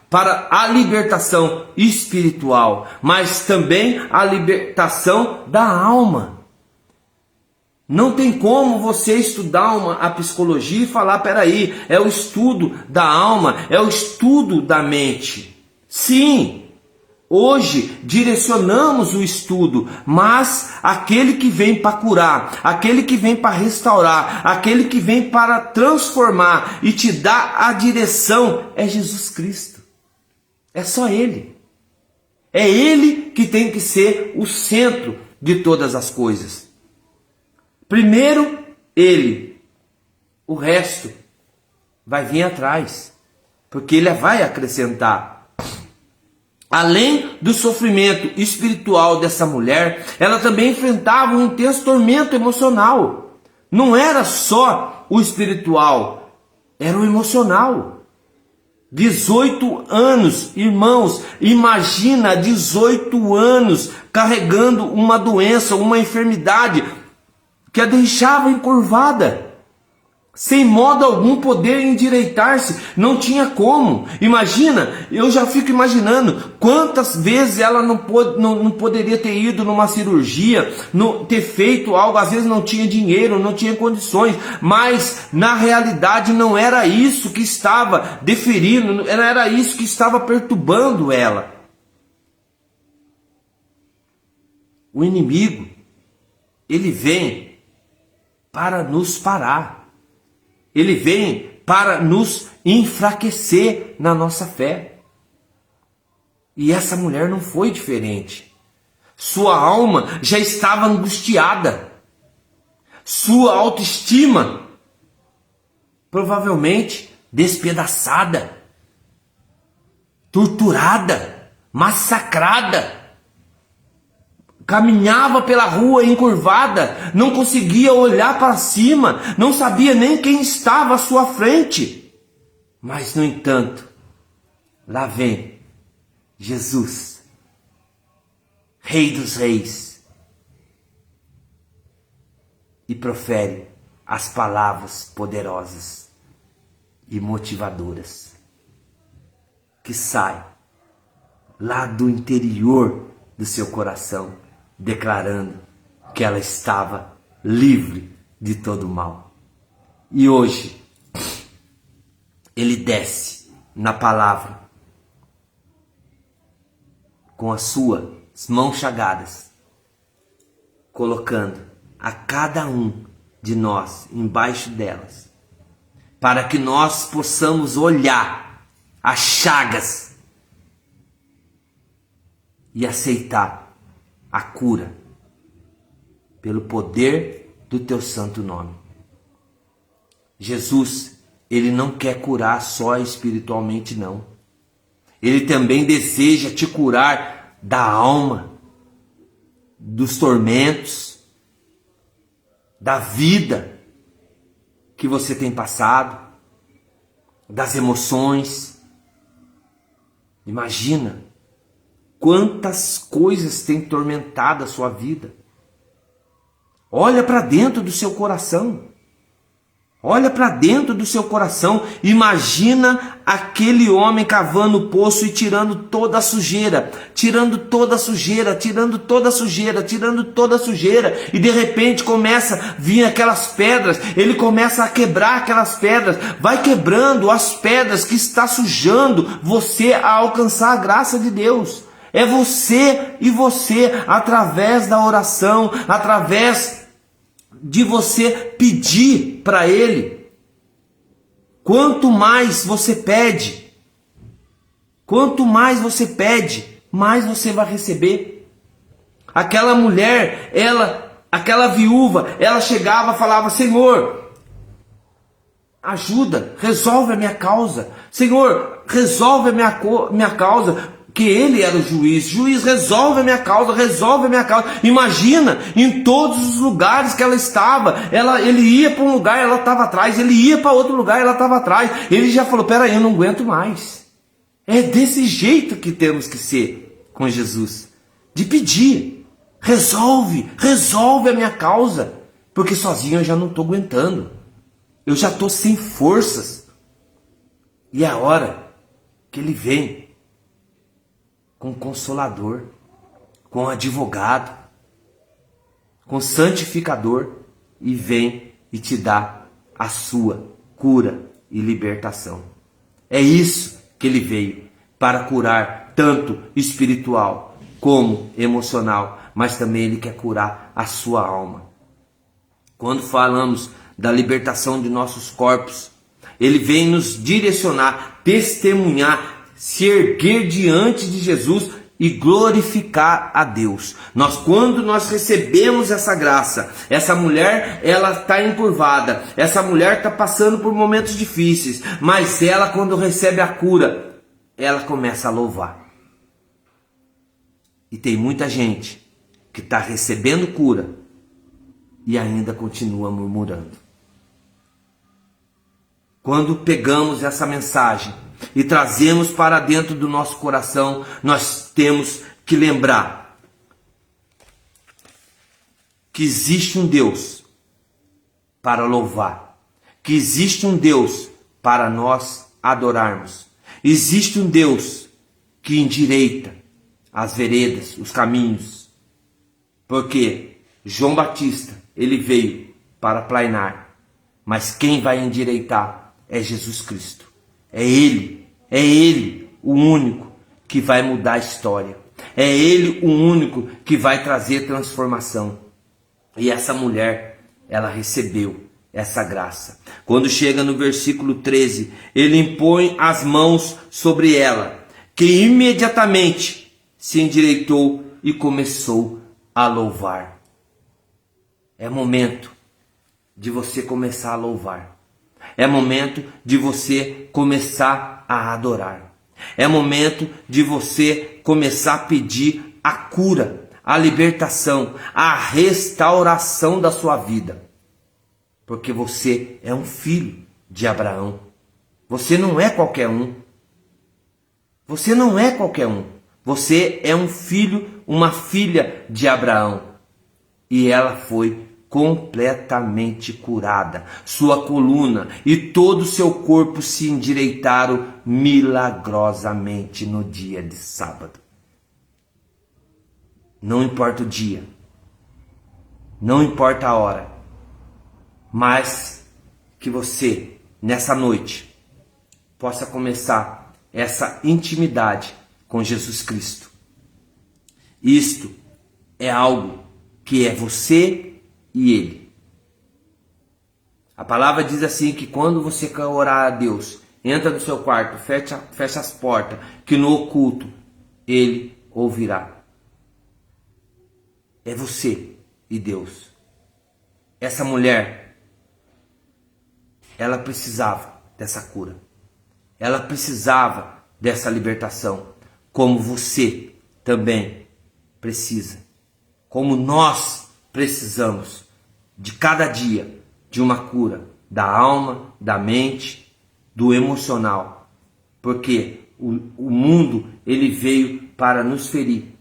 para a libertação espiritual, mas também a libertação da alma. Não tem como você estudar a psicologia e falar: peraí, é o estudo da alma, é o estudo da mente. Sim. Hoje direcionamos o estudo, mas aquele que vem para curar, aquele que vem para restaurar, aquele que vem para transformar e te dar a direção é Jesus Cristo. É só Ele. É Ele que tem que ser o centro de todas as coisas. Primeiro Ele, o resto vai vir atrás, porque Ele vai acrescentar. Além do sofrimento espiritual dessa mulher, ela também enfrentava um intenso tormento emocional. Não era só o espiritual, era o emocional. 18 anos, irmãos, imagina 18 anos carregando uma doença, uma enfermidade que a deixava encurvada. Sem modo algum poder endireitar-se, não tinha como. Imagina, eu já fico imaginando quantas vezes ela não poderia ter ido numa cirurgia, ter feito algo, às vezes não tinha dinheiro, não tinha condições, mas na realidade não era isso que estava deferindo, não era isso que estava perturbando ela. O inimigo, ele vem para nos parar. Ele vem para nos enfraquecer na nossa fé. E essa mulher não foi diferente. Sua alma já estava angustiada. Sua autoestima provavelmente despedaçada, torturada, massacrada. Caminhava pela rua encurvada, não conseguia olhar para cima, não sabia nem quem estava à sua frente. Mas, no entanto, lá vem Jesus, Rei dos Reis, e profere as palavras poderosas. e motivadoras, que saem lá do interior do seu coração, declarando que ela estava livre de todo mal. E hoje, ele desce na palavra, com as suas mãos chagadas, colocando a cada um de nós embaixo delas, para que nós possamos olhar as chagas e aceitar a cura pelo poder do teu santo nome. Jesus, ele não quer curar só espiritualmente, não. Ele também deseja te curar da alma, dos tormentos, da vida que você tem passado, das emoções. Imagina quantas coisas têm tormentado a sua vida. Olha para dentro do seu coração. Olha para dentro do seu coração. Imagina aquele homem cavando o poço e tirando toda a sujeira. Tirando toda a sujeira, tirando toda a sujeira, tirando toda a sujeira. E de repente começa a vir aquelas pedras. Ele começa a quebrar aquelas pedras. Vai quebrando as pedras que está sujando você a alcançar a graça de Deus. É você e você, através da oração, através de você pedir para Ele. Quanto mais você pede, mais você vai receber. Aquela mulher, aquela viúva, ela chegava e falava: Senhor, ajuda, resolve a minha causa. Senhor, resolve a minha causa. Que ele era o juiz, resolve a minha causa, resolve a minha causa. Imagina, em todos os lugares que ela estava, ele ia para um lugar, ela estava atrás, ele ia para outro lugar, ela estava atrás. Ele já falou: peraí, eu não aguento mais. É desse jeito que temos que ser com Jesus, de pedir, resolve a minha causa, porque sozinho eu já não estou aguentando, eu já estou sem forças. E é a hora que ele vem com consolador, com advogado, com santificador, e vem e te dá a sua cura e libertação. É isso que ele veio, para curar tanto espiritual como emocional, mas também ele quer curar a sua alma. Quando falamos da libertação de nossos corpos, ele vem nos direcionar, testemunhar, se erguer diante de Jesus e glorificar a Deus. Quando nós recebemos essa graça, essa mulher, ela está encurvada, essa mulher está passando por momentos difíceis, mas ela, quando recebe a cura, ela começa a louvar. E tem muita gente que está recebendo cura e ainda continua murmurando. Quando pegamos essa mensagem e trazemos para dentro do nosso coração, nós temos que lembrar que existe um Deus para louvar, que existe um Deus para nós adorarmos, existe um Deus que endireita as veredas, os caminhos, porque João Batista, ele veio para aplainar, mas quem vai endireitar é Jesus Cristo. É Ele o único que vai mudar a história. É Ele o único que vai trazer transformação. E essa mulher, ela recebeu essa graça. Quando chega no versículo 13, ele impõe as mãos sobre ela, que imediatamente se endireitou e começou a louvar. É momento de você começar a louvar. É momento de você começar a adorar. É momento de você começar a pedir a cura, a libertação, a restauração da sua vida. Porque você é um filho de Abraão. Você não é qualquer um. Você não é qualquer um. Você é um filho, uma filha de Abraão. E ela foi completamente curada. Sua coluna e todo o seu corpo se endireitaram milagrosamente no dia de sábado. Não importa o dia, não importa a hora, mas que você, nessa noite, possa começar essa intimidade com Jesus Cristo. Isto é algo que é você e Ele. A palavra diz assim que quando você quer orar a Deus, entra no seu quarto, fecha as portas, que no oculto Ele ouvirá. É você e Deus. Essa mulher, ela precisava dessa cura. Ela precisava dessa libertação, como você também precisa. Como nós precisamos de cada dia de uma cura da alma, da mente, do emocional. Porque o mundo ele veio para nos ferir.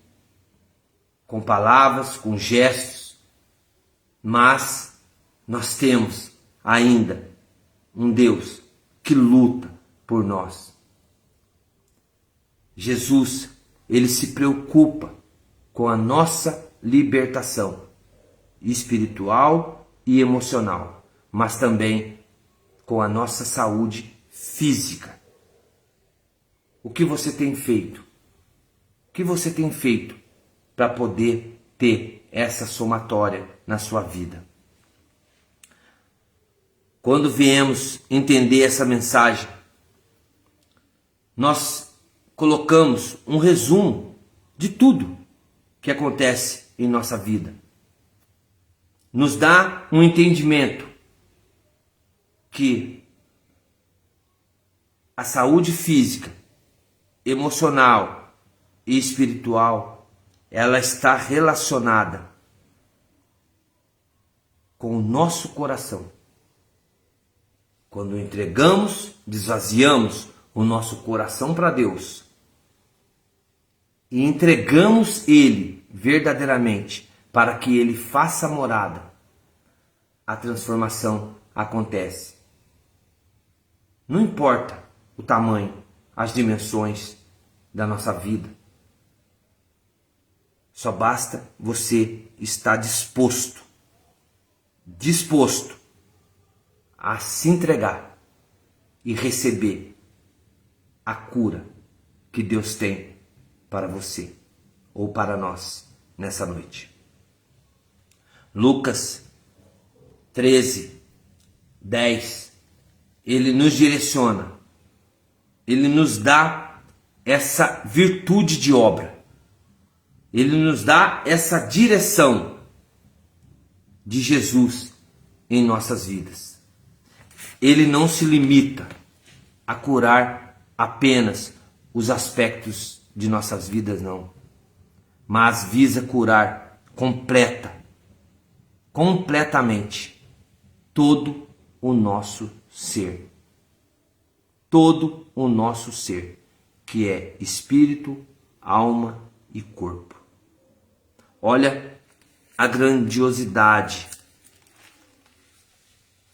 Com palavras, com gestos. Mas nós temos ainda um Deus que luta por nós. Jesus, ele se preocupa com a nossa libertação espiritual e emocional, mas também com a nossa saúde física. O que você tem feito? O que você tem feito para poder ter essa somatória na sua vida? Quando viemos entender essa mensagem, nós colocamos um resumo de tudo que acontece em nossa vida. Nos dá um entendimento que a saúde física, emocional e espiritual, ela está relacionada com o nosso coração. Quando entregamos, esvaziamos o nosso coração para Deus e entregamos Ele verdadeiramente para que Ele faça morada, a transformação acontece. Não importa o tamanho, as dimensões da nossa vida. Só basta você estar disposto a se entregar e receber a cura que Deus tem para você ou para nós nessa noite. Lucas 13:10, ele nos direciona, ele nos dá essa virtude de obra, ele nos dá essa direção de Jesus em nossas vidas. Ele não se limita a curar apenas os aspectos de nossas vidas, não. Mas visa curar completamente todo o nosso ser. Todo o nosso ser, que é espírito, alma e corpo. Olha a grandiosidade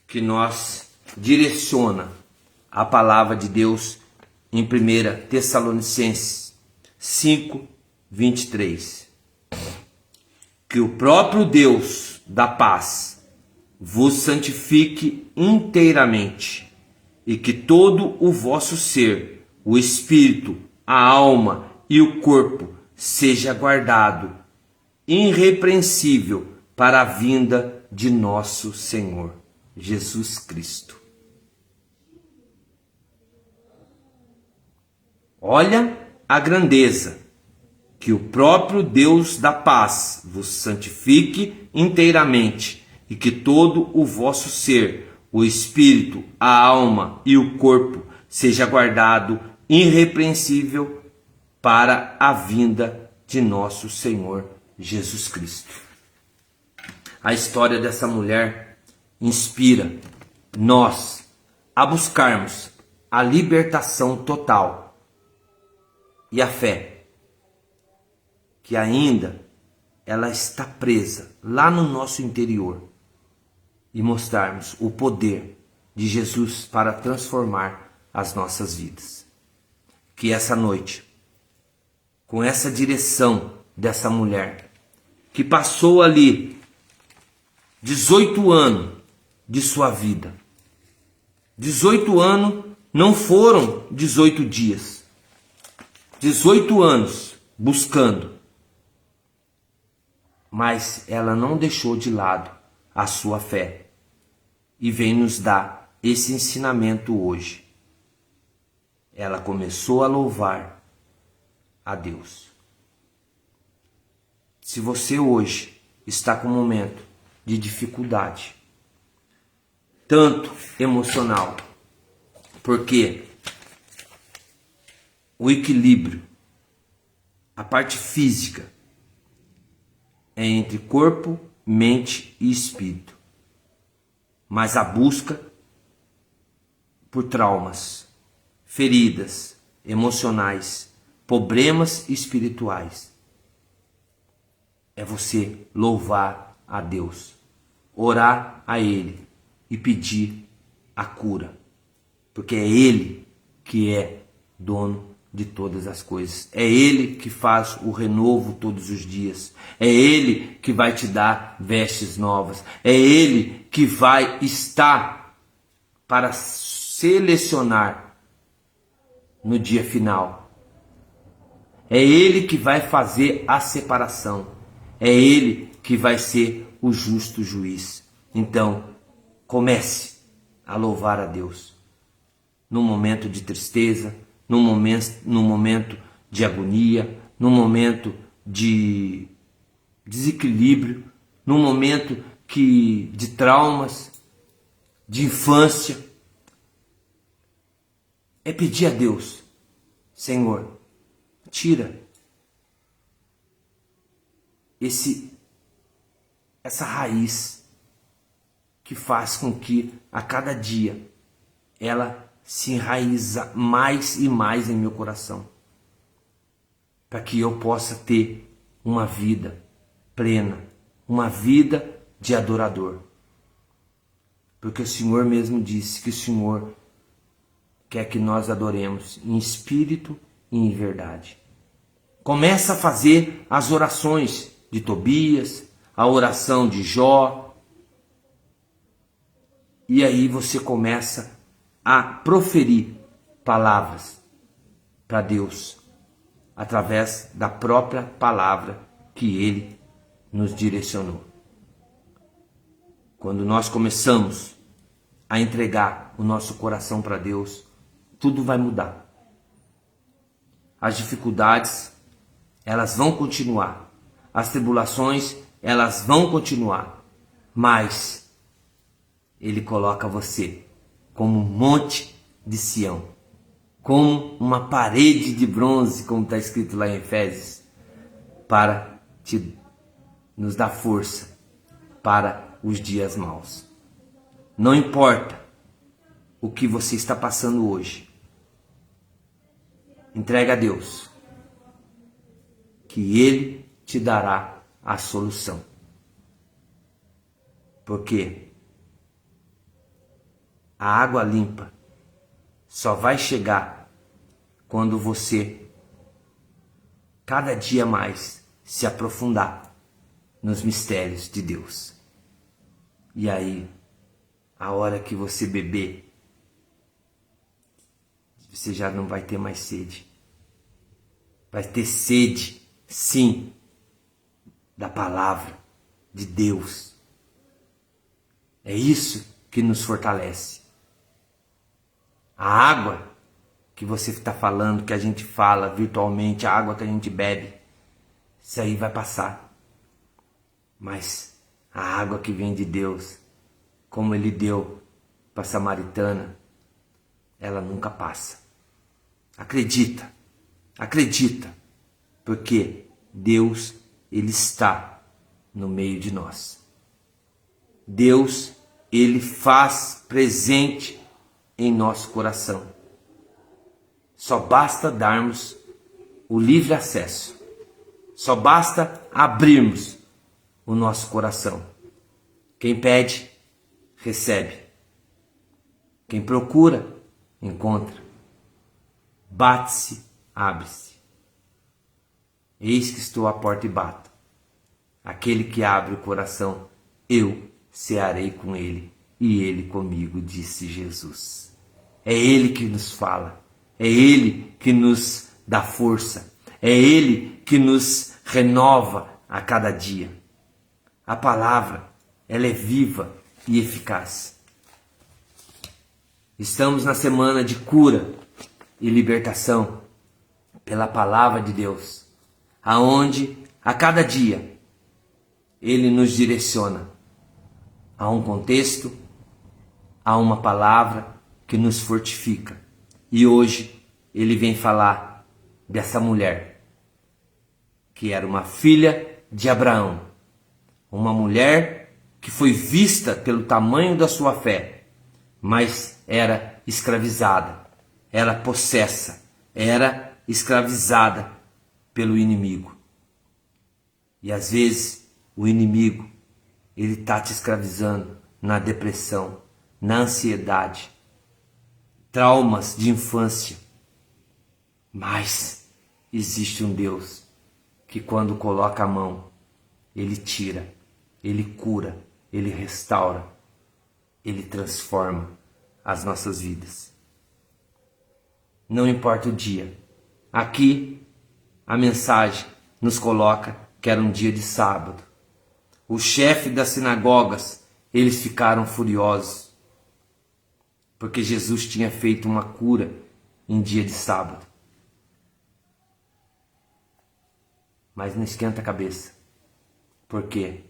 que nós direciona a palavra de Deus em 1 Tessalonicenses 5:23. Que o próprio Deus da paz vos santifique inteiramente, e que todo o vosso ser, o espírito, a alma e o corpo seja guardado irrepreensível para a vinda de nosso Senhor Jesus Cristo. Olha a grandeza. Que o próprio Deus da paz vos santifique inteiramente, e que todo o vosso ser, o espírito, a alma e o corpo seja guardado irrepreensível para a vinda de nosso Senhor Jesus Cristo. A história dessa mulher inspira nós a buscarmos a libertação total e a fé que ainda ela está presa lá no nosso interior, e mostrarmos o poder de Jesus para transformar as nossas vidas. Que essa noite, com essa direção dessa mulher, que passou ali 18 anos de sua vida, 18 anos não foram 18 dias, 18 anos buscando, mas ela não deixou de lado a sua fé e vem nos dar esse ensinamento hoje. Ela começou a louvar a Deus. Se você hoje está com um momento de dificuldade, tanto emocional, porque o equilíbrio, a parte física, é entre corpo, mente e espírito, mas a busca por traumas, feridas emocionais, problemas espirituais, é você louvar a Deus, orar a Ele e pedir a cura, porque é Ele que é dono de todas as coisas, é Ele que faz o renovo todos os dias, é Ele que vai te dar vestes novas, é Ele que vai estar para selecionar no dia final, é Ele que vai fazer a separação, é Ele que vai ser o justo juiz. Então, comece a louvar a Deus no momento de tristeza, no momento de agonia, no momento de desequilíbrio, no momento de traumas, de infância. É pedir a Deus: Senhor, tira essa raiz que faz com que a cada dia ela se enraiza mais e mais em meu coração, para que eu possa ter uma vida plena, uma vida de adorador. Porque o Senhor mesmo disse que o Senhor quer que nós adoremos em espírito e em verdade. Começa a fazer as orações de Tobias, a oração de Jó, e aí você começa a proferir palavras para Deus, através da própria palavra que Ele nos direcionou. Quando nós começamos a entregar o nosso coração para Deus, tudo vai mudar. As dificuldades, elas vão continuar. As tribulações, elas vão continuar. Mas Ele coloca você como um monte de Sião, como uma parede de bronze, como está escrito lá em Efésios, para nos dar força para os dias maus. Não importa o que você está passando hoje, entrega a Deus, que Ele te dará a solução. Porque a água limpa só vai chegar quando você cada dia mais se aprofundar nos mistérios de Deus. E aí, a hora que você beber, você já não vai ter mais sede. Vai ter sede, sim, da palavra de Deus. É isso que nos fortalece. A água que você está falando, que a gente fala virtualmente, a água que a gente bebe, isso aí vai passar. Mas a água que vem de Deus, como Ele deu para a samaritana, ela nunca passa. Acredita, acredita, porque Deus, Ele está no meio de nós. Deus, Ele faz presente em nosso coração. Só basta darmos o livre acesso. Só basta abrirmos o nosso coração. Quem pede, recebe. Quem procura, encontra. Bate-se, abre-se. Eis que estou à porta e bato. Aquele que abre o coração, eu cearei com ele e ele comigo, disse Jesus. É ele que nos fala, é ele que nos dá força, é ele que nos renova a cada dia. A palavra, ela é viva e eficaz. Estamos na semana de cura e libertação pela palavra de Deus, aonde a cada dia ele nos direciona a um contexto, a uma palavra que nos fortifica. E hoje ele vem falar dessa mulher que era uma filha de Abraão, uma mulher que foi vista pelo tamanho da sua fé, mas era escravizada, era possessa, era escravizada pelo inimigo. E às vezes o inimigo, ele está te escravizando na depressão, na ansiedade, traumas de infância. Mas existe um Deus que quando coloca a mão, ele tira, ele cura, ele restaura, ele transforma as nossas vidas. Não importa o dia. Aqui a mensagem nos coloca que era um dia de sábado. O chefe das sinagogas, eles ficaram furiosos, porque Jesus tinha feito uma cura em dia de sábado. Mas não esquenta a cabeça, porque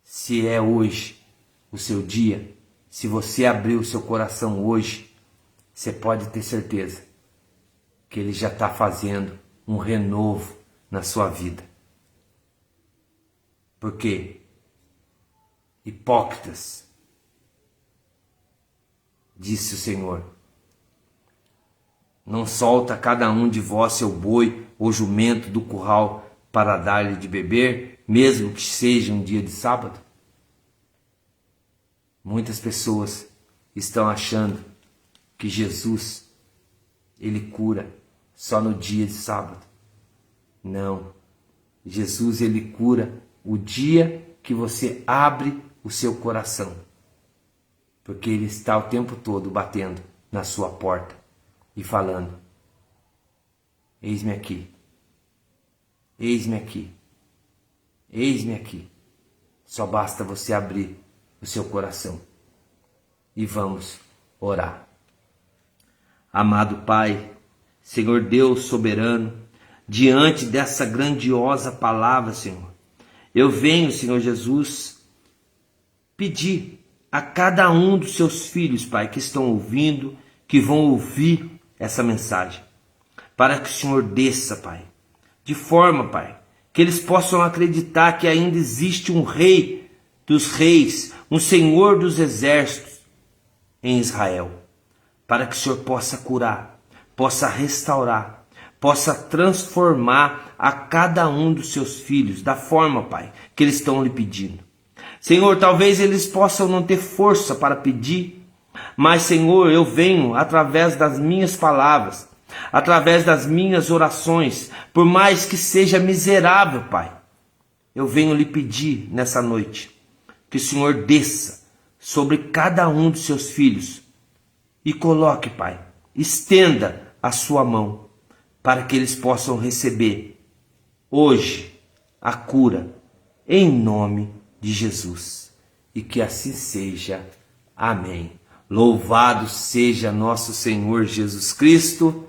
se é hoje o seu dia, se você abrir o seu coração hoje, você pode ter certeza que ele já está fazendo um renovo na sua vida. Porque hipócritas, disse o Senhor, não solta cada um de vós seu boi ou jumento do curral para dar-lhe de beber, mesmo que seja um dia de sábado? Muitas pessoas estão achando que Jesus, ele cura só no dia de sábado. Não, Jesus, ele cura o dia que você abre o seu coração, porque ele está o tempo todo batendo na sua porta e falando: eis-me aqui, eis-me aqui, eis-me aqui. Só basta você abrir o seu coração e vamos orar. Amado Pai, Senhor Deus soberano, diante dessa grandiosa palavra, Senhor, eu venho, Senhor Jesus, pedir a cada um dos seus filhos, Pai, que estão ouvindo, que vão ouvir essa mensagem, para que o Senhor desça, Pai, de forma, Pai, que eles possam acreditar que ainda existe um Rei dos Reis, um Senhor dos Exércitos em Israel, para que o Senhor possa curar, possa restaurar, possa transformar a cada um dos seus filhos da forma, Pai, que eles estão lhe pedindo. Senhor, talvez eles possam não ter força para pedir, mas, Senhor, eu venho através das minhas palavras, através das minhas orações, por mais que seja miserável, Pai, eu venho lhe pedir nessa noite que o Senhor desça sobre cada um dos seus filhos e coloque, Pai, estenda a sua mão para que eles possam receber hoje a cura em nome de Jesus. E que assim seja. Amém. Louvado seja nosso Senhor Jesus Cristo,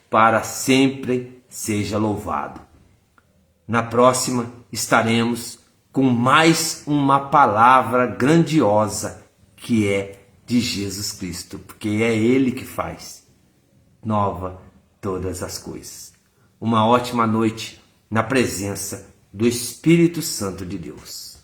para sempre seja louvado. Na próxima estaremos com mais uma palavra grandiosa que é de Jesus Cristo, porque é Ele que faz nova todas as coisas. Uma ótima noite na presença do Espírito Santo de Deus.